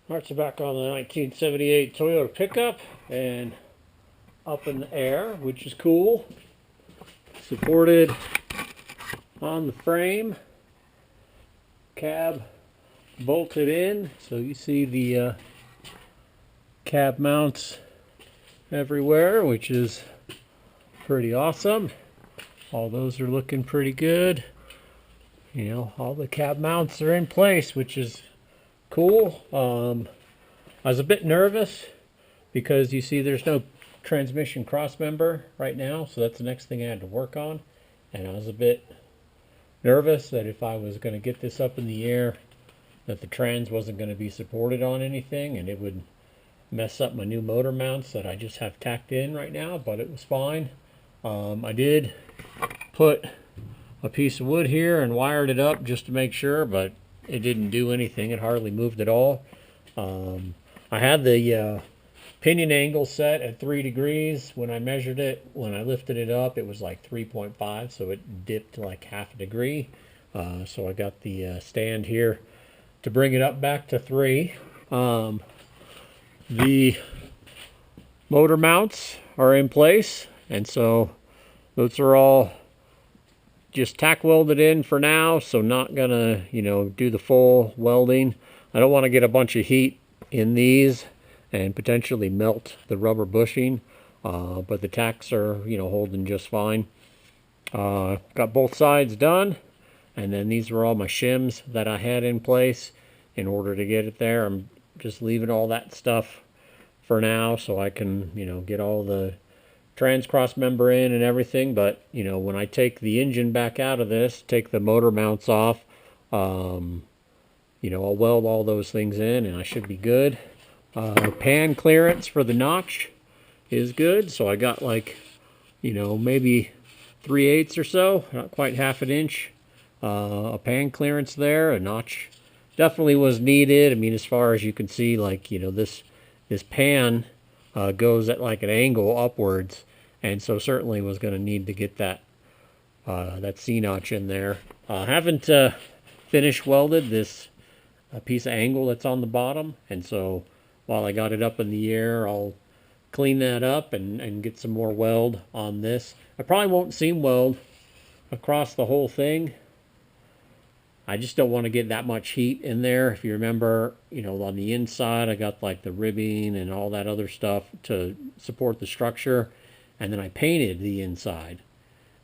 Parts are back on the 1978 Toyota pickup and up in the air, which is cool. Supported on the frame. Cab bolted in, so you see the cab mounts everywhere, which is pretty awesome. All those are looking pretty good. You know, all the cab mounts are in place, which is cool. I was a bit nervous because you see there's no transmission cross member right now, so that's the next thing I had to work on. And I was a bit nervous that if I was going to get this up in the air, that the trans wasn't going to be supported on anything and it would mess up my new motor mounts that I just have tacked in right now, but it was fine. I did put a piece of wood here and wired it up just to make sure, but it didn't do anything. It hardly moved at all. I had the pinion angle set at 3 degrees. When I measured it, when I lifted it up, it was like 3.5, so it dipped like half a degree. So I got the stand here to bring it up back to 3. The motor mounts are in place, and so those are all just tack welded in for now, so not gonna, do the full welding. I don't want to get a bunch of heat in these and potentially melt the rubber bushing, but the tacks are, holding just fine. Got both sides done, and then these were all my shims that I had in place in order to get it there. I'm just leaving all that stuff for now so I can, get all the trans cross member in and everything. But when I take the engine back out of this, take the motor mounts off, I'll weld all those things in and I should be good. Pan clearance for the notch is good, so I got like maybe 3/8 or so, not quite half an inch, a pan clearance there. A notch definitely was needed. I mean, as far as you can see, like this pan goes at like an angle upwards, and so certainly was going to need to get that C-notch in there. Haven't finished welded this piece of angle that's on the bottom, and so while I got it up in the air, I'll clean that up and get some more weld on this. I probably won't seam weld across the whole thing. I just don't want to get that much heat in there. If you remember, on the inside, I got like the ribbing and all that other stuff to support the structure. And then I painted the inside.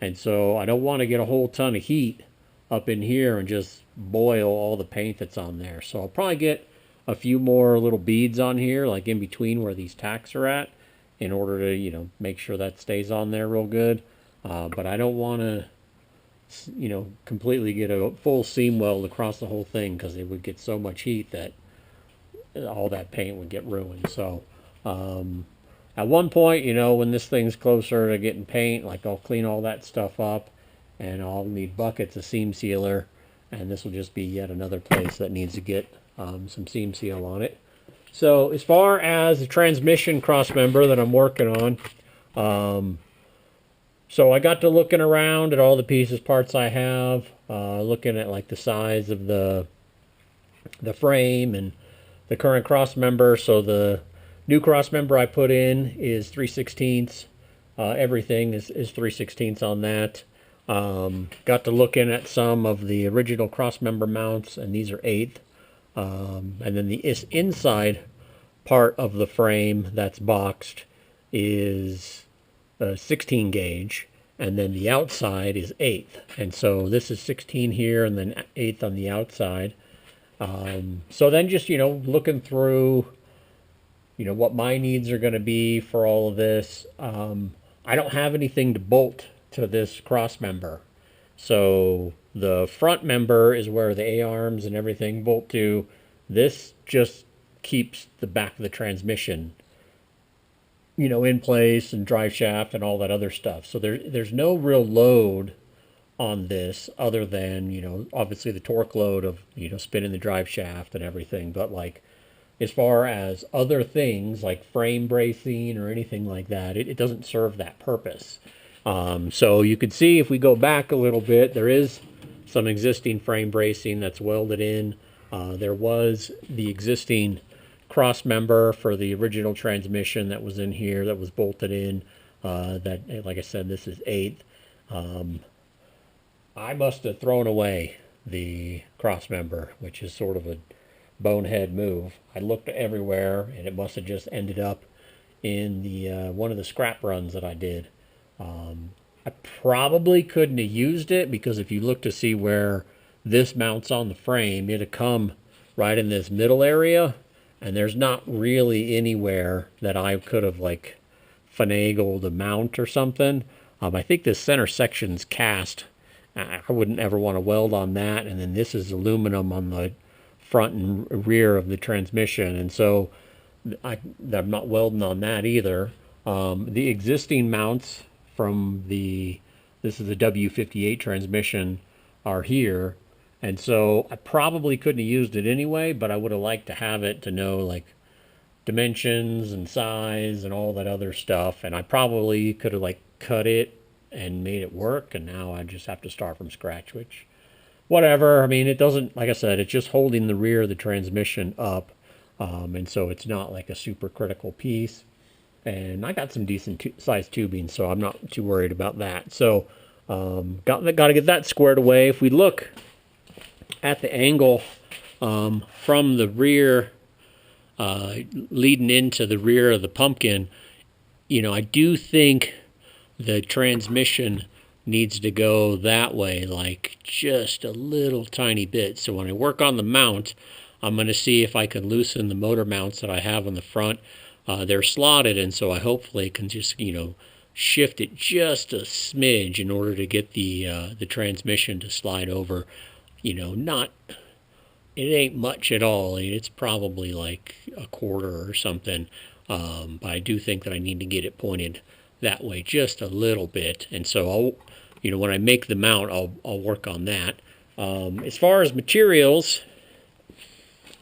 And so I don't want to get a whole ton of heat up in here and just boil all the paint that's on there. So I'll probably get a few more little beads on here, like in between where these tacks are at, in order to, make sure that stays on there real good. But I don't want to completely get a full seam weld across the whole thing, because it would get so much heat that all that paint would get ruined. So at one point, when this thing's closer to getting paint, like I'll clean all that stuff up and I'll need buckets of seam sealer, and this will just be yet another place that needs to get some seam seal on it. So as far as the transmission cross member that I'm working on, so I got to looking around at all the pieces, parts I have, looking at like the size of the frame and the current cross member. So the new cross member I put in is 3/16. Everything is 3/16 on that. Got to looking at some of the original cross member mounts, and these are 1/8. And then the inside part of the frame that's boxed is 16 gauge, and then the outside is 1/8. And so this is 16 here and then 1/8 on the outside. So then just, looking through, what my needs are going to be for all of this. I don't have anything to bolt to this cross member. So the front member is where the A-arms and everything bolt to. This just keeps the back of the transmission, in place, and drive shaft and all that other stuff. So there's no real load on this other than, obviously the torque load of, spinning the drive shaft and everything. But like, as far as other things like frame bracing or anything like that, it doesn't serve that purpose. So you can see if we go back a little bit, there is some existing frame bracing that's welded in. There was the existing cross member for the original transmission that was in here that was bolted in. That, like I said, this is 8th. I must have thrown away the cross member, which is sort of a bonehead move. I looked everywhere, and it must have just ended up in the one of the scrap runs that I did. I probably couldn't have used it because if you look to see where this mounts on the frame, it'd come right in this middle area, and there's not really anywhere that I could have like finagled a mount or something. I think this center section's cast. I wouldn't ever want to weld on that, and then this is aluminum on the front and rear of the transmission, and so I'm not welding on that either. The existing mounts from this is the W58 transmission, are here, and so I probably couldn't have used it anyway, but I would have liked to have it to know like dimensions and size and all that other stuff, and I probably could have like cut it and made it work, and now I just have to start from scratch, which whatever. I mean, it doesn't, like I said, it's just holding the rear of the transmission up, and so it's not like a super critical piece. And I got some decent size tubing, so I'm not too worried about that. So got to get that squared away. If we look at the angle from the rear leading into the rear of the pumpkin, you know, I do think the transmission needs to go that way, like just a little tiny bit. So when I work on the mount, I'm going to see if I can loosen the motor mounts that I have on the front. They're slotted, and so I hopefully can just, you know, shift it just a smidge in order to get the transmission to slide over. You know, not, it ain't much at all. It's probably like a quarter or something, but I do think that I need to get it pointed that way just a little bit. And so I'll, you know, when I make the mount, I'll work on that. As far as materials,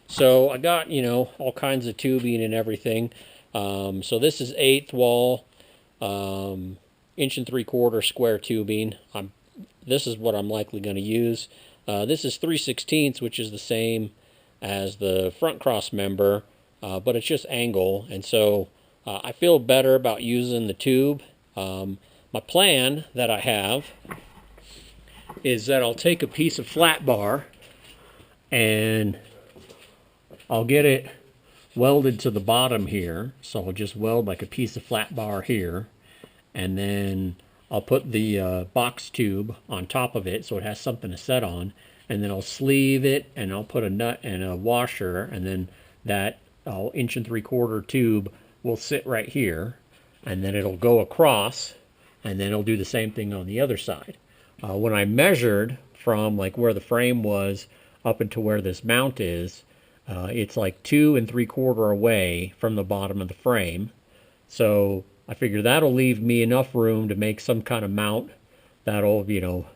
so I got, you know, all kinds of tubing and everything. So this is 1/8 wall, 1 3/4 square tubing. This is what I'm likely going to use. This is 3/16, which is the same as the front cross member, but it's just angle, and so I feel better about using the tube. My plan that I have is that I'll take a piece of flat bar and I'll get it welded to the bottom here. So I'll just weld like a piece of flat bar here, and then I'll put the box tube on top of it so it has something to set on, and then I'll sleeve it, and I'll put a nut and a washer, and then that 1 3/4 tube will sit right here, and then it'll go across, and then it'll do the same thing on the other side. When I measured from like where the frame was up into where this mount is, it's like 2 3/4 away from the bottom of the frame. So I figure that'll leave me enough room to make some kind of mount that'll, you know,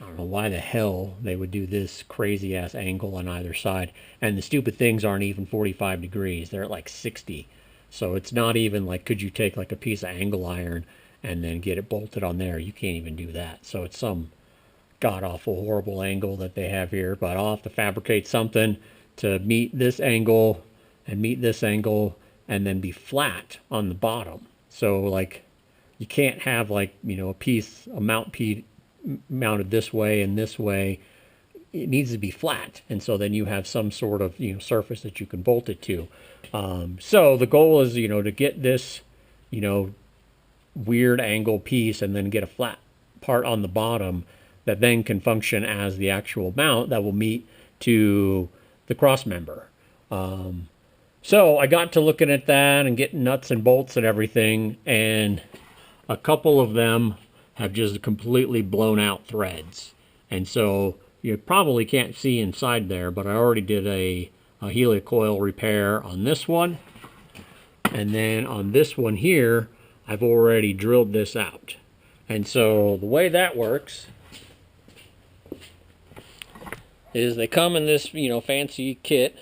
I don't know why the hell they would do this crazy ass angle on either side. And the stupid things aren't even 45 degrees. They're at like 60. So it's not even like, could you take like a piece of angle iron and then get it bolted on there? You can't even do that. So it's some god-awful horrible angle that they have here. But I'll have to fabricate something to meet this angle and meet this angle and then be flat on the bottom. So like you can't have like, you know, a mount mounted this way and this way. It needs to be flat, and so then you have some sort of, you know, surface that you can bolt it to. So the goal is, you know, to get this, you know, weird angle piece and then get a flat part on the bottom that then can function as the actual mount that will meet to the cross member. So I got to looking at that and getting nuts and bolts and everything, and a couple of them have just completely blown out threads. And so you probably can't see inside there, but I already did a HeliCoil repair on this one. And then on this one here, I've already drilled this out. And so the way that works is they come in this, you know, fancy kit,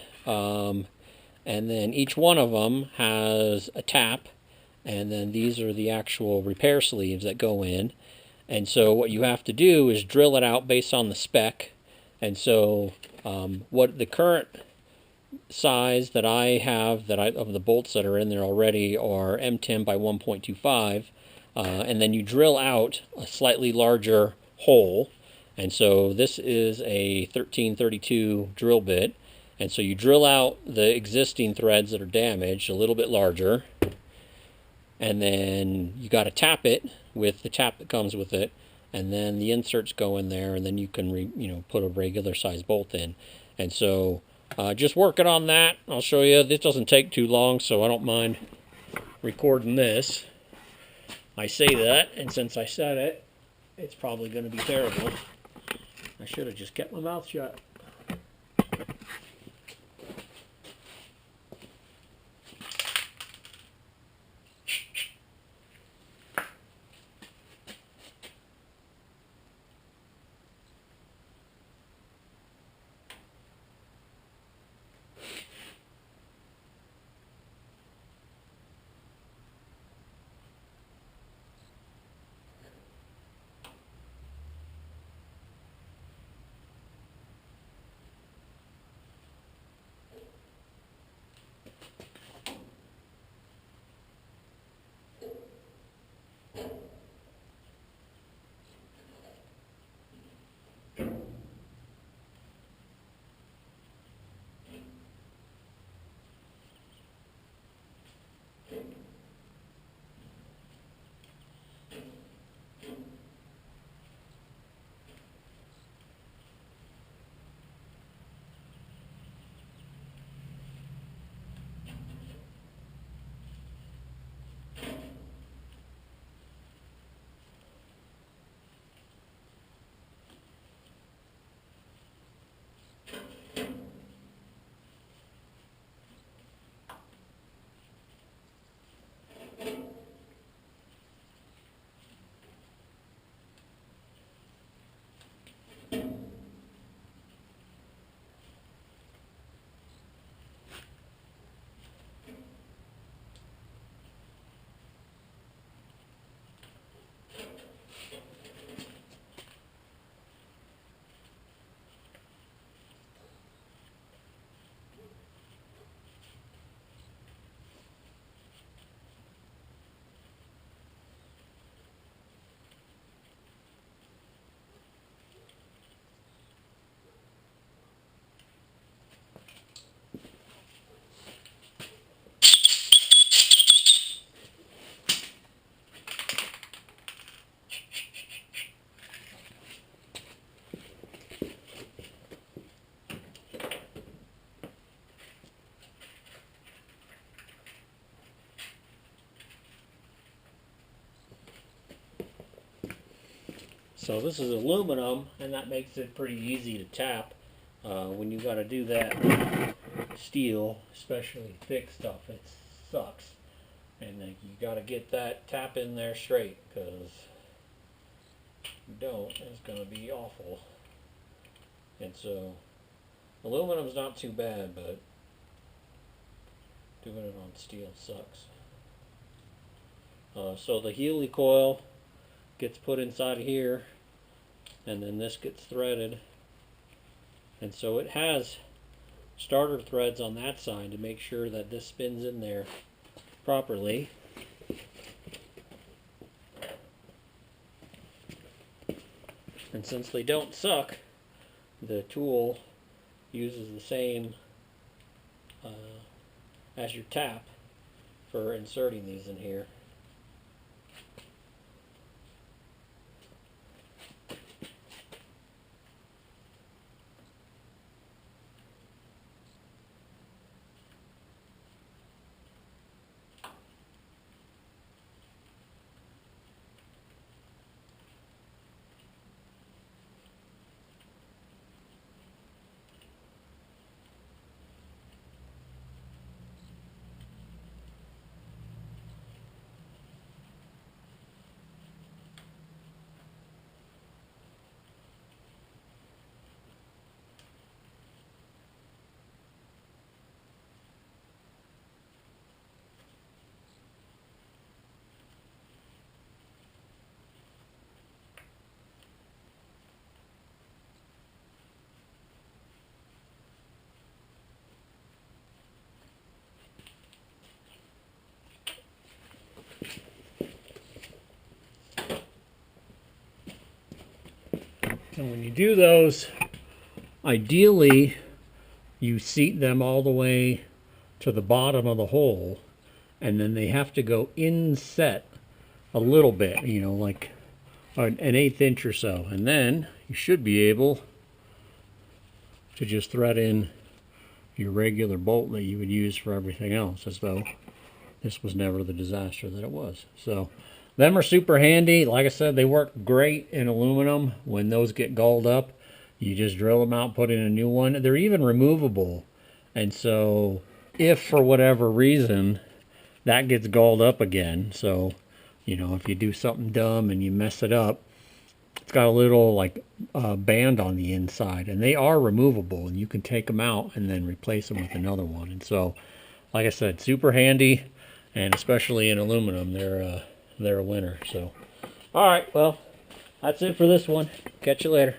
and then each one of them has a tap, and then these are the actual repair sleeves that go in. And so what you have to do is drill it out based on the spec. And so what the current size that I have of the bolts that are in there already are M10 by 1.25, and then you drill out a slightly larger hole. And so this is a 1332 drill bit, and so you drill out the existing threads that are damaged a little bit larger, and then you got to tap it with the tap that comes with it, and then the inserts go in there, and then you can put a regular size bolt in. And so just working on that. I'll show you. This doesn't take too long, so I don't mind recording this. I say that, and since I said it, it's probably going to be terrible. I should have just kept my mouth shut. So this is aluminum, and that makes it pretty easy to tap. When you got to do that steel, especially thick stuff, it sucks. And you got to get that tap in there straight, because if you don't, it's going to be awful. And so aluminum's not too bad, but doing it on steel sucks. So the HeliCoil gets put inside of here, and then this gets threaded, and so it has starter threads on that side to make sure that this spins in there properly. And since they don't suck, the tool uses the same as your tap for inserting these in here. And when you do those, ideally, you seat them all the way to the bottom of the hole, and then they have to go inset a little bit, you know, like an 1/8 inch or so. And then you should be able to just thread in your regular bolt that you would use for everything else, as though this was never the disaster that it was. So them are super handy. Like I said, they work great in aluminum. When those get galled up, you just drill them out, put in a new one. They're even removable. And so if for whatever reason that gets galled up again, so you know, if you do something dumb and you mess it up, it's got a little like band on the inside, and they are removable, and you can take them out and then replace them with another one. And so, like I said, super handy, and especially in aluminum, they're a winner. So, all right, well, that's it for this one. Catch you later.